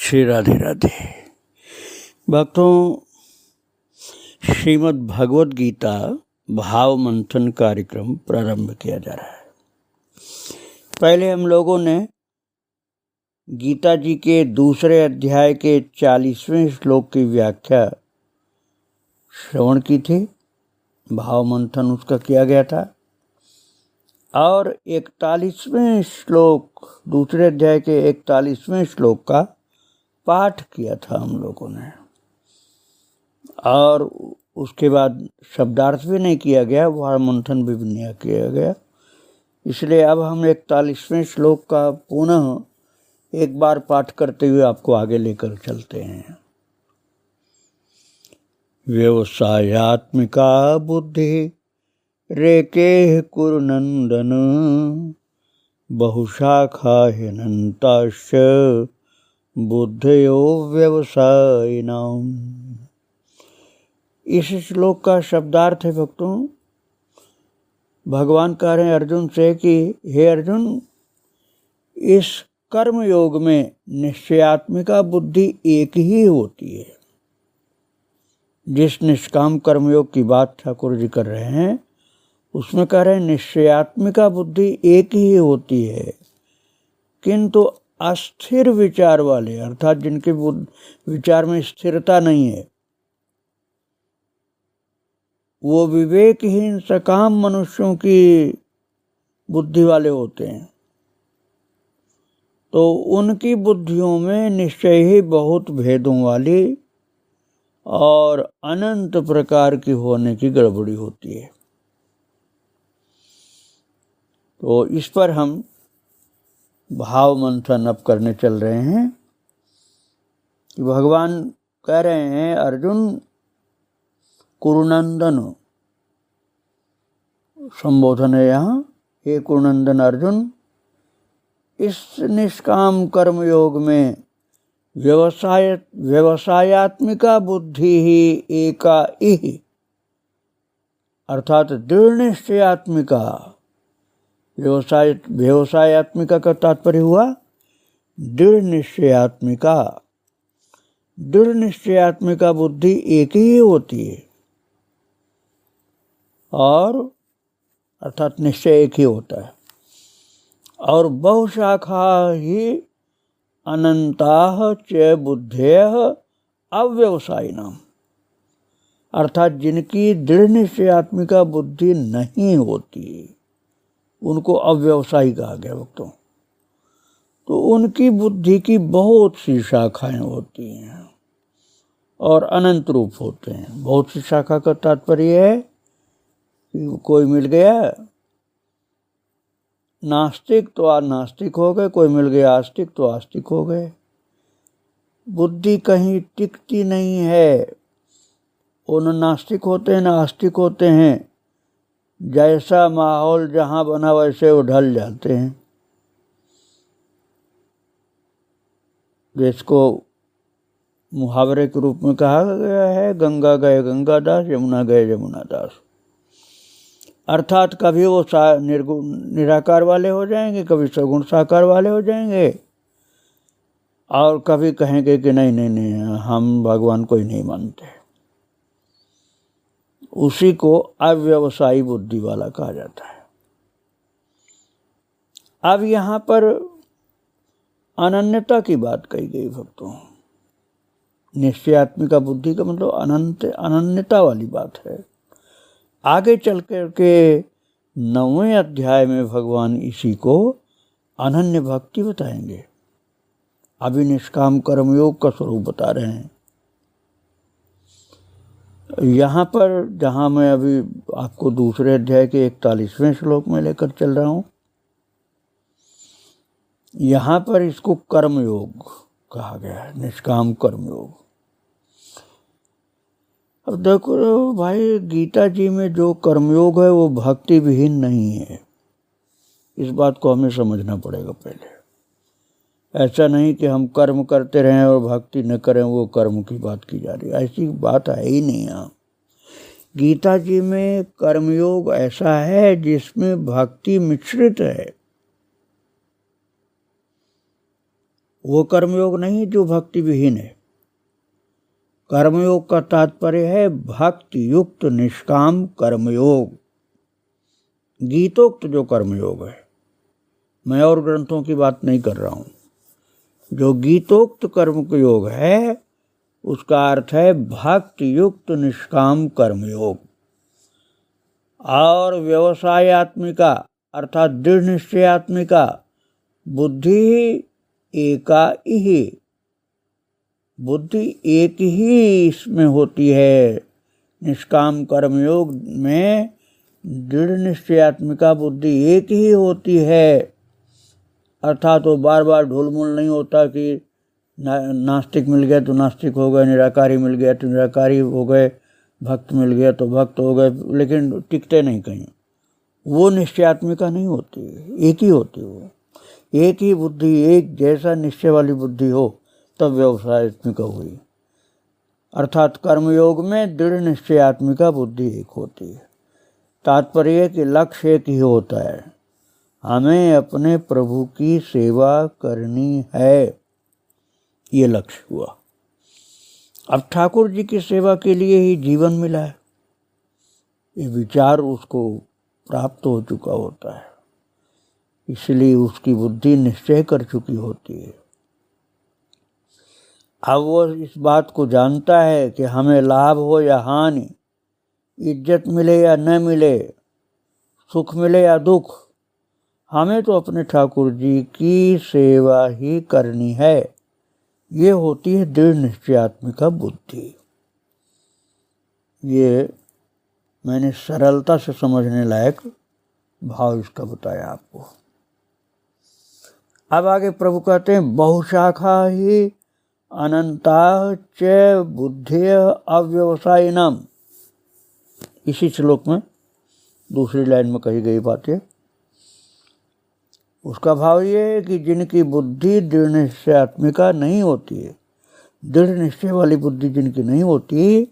श्री राधे राधे। भक्तों, श्रीमद् भगवद गीता भाव मंथन कार्यक्रम प्रारंभ किया जा रहा है। पहले हम लोगों ने गीता जी के दूसरे अध्याय के 40वें श्लोक की व्याख्या श्रवण की थी। भाव मंथन उसका किया गया था और 41वें श्लोक, दूसरे अध्याय के 41वें श्लोक का पाठ किया था हम लोगों ने, और उसके बाद शब्दार्थ भी नहीं किया गया, भाव मंथन भी नहीं किया गया। इसलिए अब हम 41वें श्लोक का पुनः एक बार पाठ करते हुए आपको आगे लेकर चलते हैं। व्यवसायात्मिका बुद्धि रेके कुरु नंदन, बहुशाखा ह्यनन्ताश्च बुद्धयो व्यवसायिनाम्। इस श्लोक का शब्दार्थ है भक्तों, भगवान कह रहे हैं अर्जुन से कि हे अर्जुन, इस कर्म योग में निश्चयात्मिका बुद्धि एक ही होती है। जिस निष्काम कर्मयोग की बात ठाकुर जी कर रहे हैं उसमें कह रहे हैं निश्चयात्मिका बुद्धि एक ही होती है, किंतु अस्थिर विचार वाले, अर्थात जिनके विचार में स्थिरता नहीं है, वो विवेकहीन सकाम मनुष्यों की बुद्धि वाले होते हैं। तो उनकी बुद्धियों में निश्चय ही बहुत भेदों वाली और अनंत प्रकार की होने की गड़बड़ी होती है। तो इस पर हम भाव मंथन अब करने चल रहे हैं कि भगवान कह रहे हैं अर्जुन, कुरुनंदन संबोधन है यहाँ, हे कुरुनंदन अर्जुन, इस निष्काम कर्म योग में व्यवसायात्मिका बुद्धि ही एका इह, अर्थात दृढ़ निश्चयात्मिका। व्यवसायात्मिका का तात्पर्य हुआ दृढ़ निश्चयात्मिका। दृढ़ निश्चयात्मिका बुद्धि एक ही होती है, और अर्थात निश्चय एक ही होता है, और बहुशाखा ही अनंताः च बुद्धयः अव्यवसायिनाम्, अर्थात जिनकी दृढ़ निश्चयात्मिका बुद्धि नहीं होती उनको अव्यवसायी कहा गया भक्तों। तो उनकी बुद्धि की बहुत सी शाखाएं होती हैं और अनंत रूप होते हैं। बहुत सी शाखा का तात्पर्य है कि कोई मिल गया नास्तिक तो नास्तिक हो गए, कोई मिल गया आस्तिक तो आस्तिक हो गए। बुद्धि कहीं टिकती नहीं है, वो न नास्तिक होते हैं न आस्तिक होते हैं। जैसा माहौल जहाँ बना वैसे वो ढल जाते हैं। जिसको मुहावरे के रूप में कहा गया है, गंगा गए गंगादास, यमुना गए यमुनादास। अर्थात कभी वो निर्गुण निराकार वाले हो जाएंगे, कभी सगुण साकार वाले हो जाएंगे, और कभी कहेंगे कि नहीं नहीं नहीं, हम भगवान को ही नहीं मानते। उसी को अव्यवसायी बुद्धि वाला कहा जाता है। अब यहाँ पर अनन्यता की बात कही गई भक्तों। निश्चयात्मिका बुद्धि का मतलब अनन्यता वाली बात है। आगे चल करके 9वें अध्याय में भगवान इसी को अनन्य भक्ति बताएंगे। अभी निष्काम कर्मयोग का स्वरूप बता रहे हैं। यहाँ पर जहाँ मैं अभी आपको दूसरे अध्याय के 41वें श्लोक में लेकर चल रहा हूँ, यहाँ पर इसको कर्मयोग कहा गया है, निष्काम कर्मयोग। अब देखो भाई, गीता जी में जो कर्मयोग है वो भक्ति विहीन नहीं है। इस बात को हमें समझना पड़ेगा पहले। ऐसा नहीं कि हम कर्म करते रहें और भक्ति न करें, वो कर्म की बात की जा रही है, ऐसी बात है ही नहीं। यहाँ गीता जी में कर्मयोग ऐसा है जिसमें भक्ति मिश्रित है। वो कर्मयोग नहीं जो भक्ति विहीन है। कर्मयोग का तात्पर्य है भक्ति युक्त निष्काम कर्मयोग, गीतोक्त जो कर्मयोग है। मैं और ग्रंथों की बात नहीं कर रहा हूँ। जो गीतोक्त कर्म योग है उसका अर्थ है भक्ति युक्त निष्काम कर्मयोग। और व्यवसायत्मिका अर्थात दृढ़ निश्चयात्मिका बुद्धि एका ही, बुद्धि एक ही इसमें होती है। निष्काम कर्मयोग में दृढ़ निश्चयात्मिका बुद्धि एक ही होती है। अर्थात वो बार बार ढुलमुल नहीं होता कि नास्तिक मिल गया तो नास्तिक हो गए, निराकारी मिल गया तो निराकारी हो गए, भक्त मिल गया तो भक्त हो गए, लेकिन टिकते नहीं कहीं। वो निश्चयात्मिका नहीं होती, एक ही होती। वो एक ही बुद्धि, एक जैसा निश्चय वाली बुद्धि हो तब व्यवसायत्मिका हुई। अर्थात कर्मयोग में दृढ़ निश्चयात्मिका बुद्धि एक होती है। तात्पर्य कि लक्ष्य एक ही होता है, हमें अपने प्रभु की सेवा करनी है, ये लक्ष्य हुआ। अब ठाकुर जी की सेवा के लिए ही जीवन मिला है, ये विचार उसको प्राप्त हो चुका होता है, इसलिए उसकी बुद्धि निश्चय कर चुकी होती है। अब वो इस बात को जानता है कि हमें लाभ हो या हानि, इज्जत मिले या न मिले, सुख मिले या दुख, हमें तो अपने ठाकुर जी की सेवा ही करनी है। ये होती है दृढ़ निश्चयात्मिका बुद्धि। ये मैंने सरलता से समझने लायक भाव इसका बताया आपको। अब आगे प्रभु कहते हैं बहुशाखा ही अनंता च बुद्धेय अव्यवसायिनम। इसी श्लोक में दूसरी लाइन में कही गई बात है। उसका भाव ये है कि जिनकी बुद्धि दृढ़ निश्चयात्मिका नहीं होती है, दृढ़ निश्चय वाली बुद्धि जिनकी नहीं होती,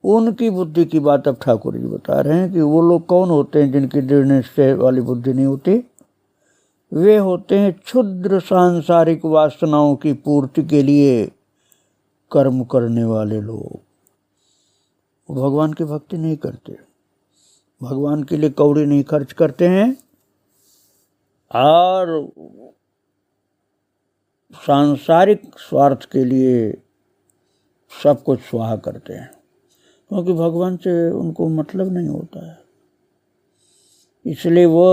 उनकी बुद्धि की बात अब ठाकुर जी बता रहे हैं कि वो लोग कौन होते हैं जिनकी दृढ़ निश्चय वाली बुद्धि नहीं होती। वे होते हैं क्षुद्र सांसारिक वासनाओं की पूर्ति के लिए कर्म करने वाले लोग। वो भगवान की भक्ति नहीं करते, भगवान के लिए कौड़ी नहीं खर्च करते हैं और सांसारिक स्वार्थ के लिए सब कुछ स्वाहा करते हैं, क्योंकि भगवान से उनको मतलब नहीं होता है। इसलिए वो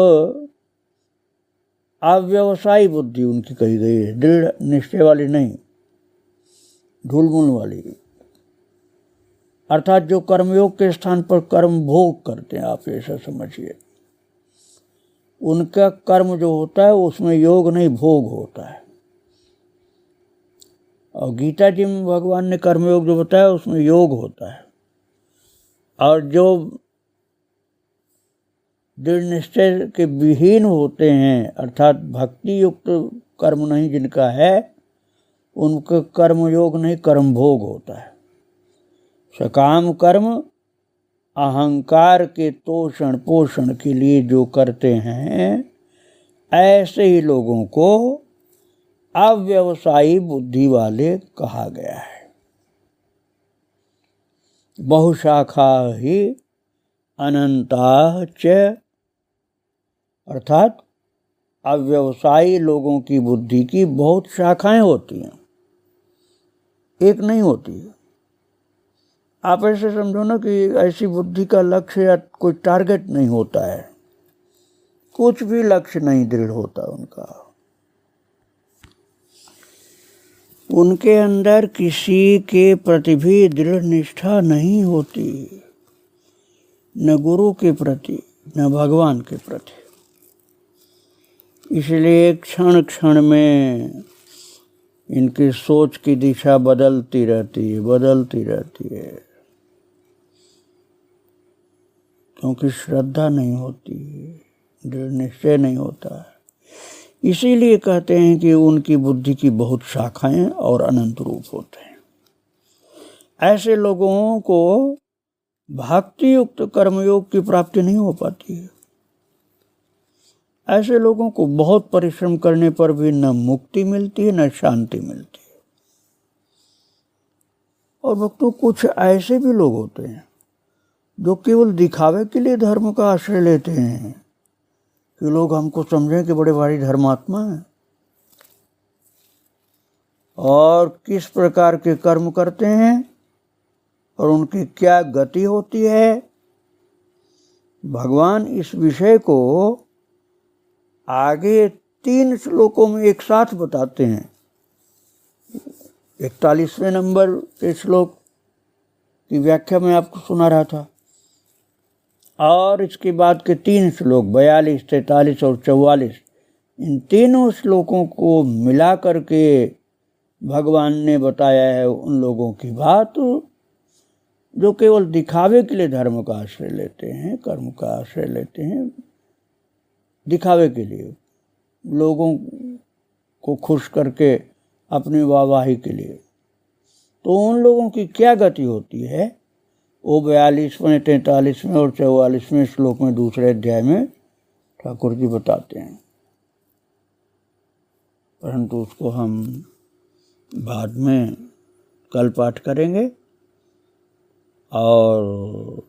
अव्यवसायी बुद्धि उनकी कही गई है, दृढ़ निश्चय वाली नहीं, ढुलमुल वाली। अर्थात जो कर्मयोग के स्थान पर कर्म भोग करते हैं, आप ऐसा समझिए, उनका कर्म जो होता है उसमें योग नहीं भोग होता है। और गीता जी में भगवान ने कर्मयोग जो बताया उसमें योग होता है। और जो दृढ़ निश्चय के विहीन होते हैं, अर्थात भक्ति युक्त कर्म नहीं जिनका है, उनका कर्मयोग नहीं कर्म भोग होता है। सकाम कर्म अहंकार के तोषण पोषण के लिए जो करते हैं, ऐसे ही लोगों को अव्यवसायी बुद्धि वाले कहा गया है। बहुशाखा ही अनंता च, अर्थात अव्यवसायी लोगों की बुद्धि की बहुत शाखाएं होती हैं, एक नहीं होती है। आप ऐसे समझो ना कि ऐसी बुद्धि का लक्ष्य या कोई टारगेट नहीं होता है, कुछ भी लक्ष्य नहीं दृढ़ होता उनका। उनके अंदर किसी के प्रति भी दृढ़ निष्ठा नहीं होती, न गुरु के प्रति न भगवान के प्रति। इसलिए क्षण क्षण में इनकी सोच की दिशा बदलती रहती है, क्योंकि श्रद्धा नहीं होती, दृढ़ निश्चय नहीं होता है। इसीलिए कहते हैं कि उनकी बुद्धि की बहुत शाखाएं और अनंत रूप होते हैं। ऐसे लोगों को भक्ति युक्त कर्मयोग की प्राप्ति नहीं हो पाती है। ऐसे लोगों को बहुत परिश्रम करने पर भी न मुक्ति मिलती है न शांति मिलती है। और भक्तों, कुछ ऐसे भी लोग होते हैं जो केवल दिखावे के लिए धर्म का आश्रय लेते हैं कि लोग हमको समझें कि बड़े भारी धर्मात्मा हैं। और किस प्रकार के कर्म करते हैं और उनकी क्या गति होती है, भगवान इस विषय को आगे 3 श्लोकों में एक साथ बताते हैं। 41वें नंबर के श्लोक की व्याख्या मैं आपको सुना रहा था, और इसके बाद के 3 श्लोक 42, 43 और 44, इन तीनों श्लोकों को मिला करके भगवान ने बताया है उन लोगों की बात जो केवल दिखावे के लिए धर्म का आश्रय लेते हैं, कर्म का आश्रय लेते हैं, दिखावे के लिए, लोगों को खुश करके अपनी वाहवाही के लिए। तो उन लोगों की क्या गति होती है वो 42वें, 43वें और 44वें श्लोक में दूसरे अध्याय में ठाकुर जी बताते हैं, परंतु उसको हम बाद में कल पाठ करेंगे और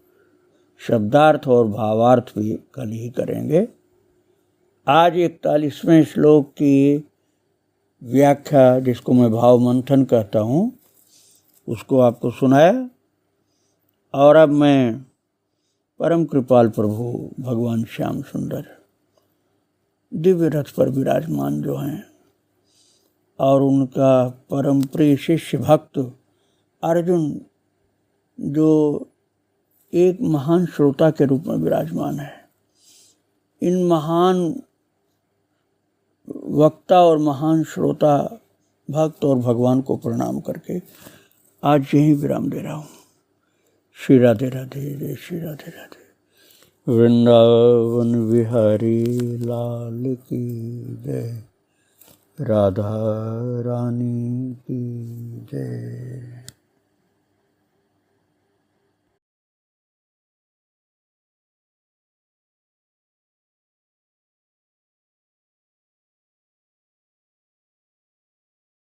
शब्दार्थ और भावार्थ भी कल ही करेंगे। आज 41वें श्लोक की व्याख्या, जिसको मैं भाव मंथन कहता हूँ, उसको आपको सुनाया। और अब मैं परम कृपाल प्रभु भगवान श्याम सुंदर दिव्य रथ पर विराजमान जो हैं और उनका परम प्रिय शिष्य भक्त अर्जुन जो एक महान श्रोता के रूप में विराजमान है, इन महान वक्ता और महान श्रोता भक्त और भगवान को प्रणाम करके आज यहीं विराम दे रहा हूँ। श्री राधे राधे, जय श्री राधे राधे। वृंदावन बिहारी लाल की जय, राधा रानी की जय।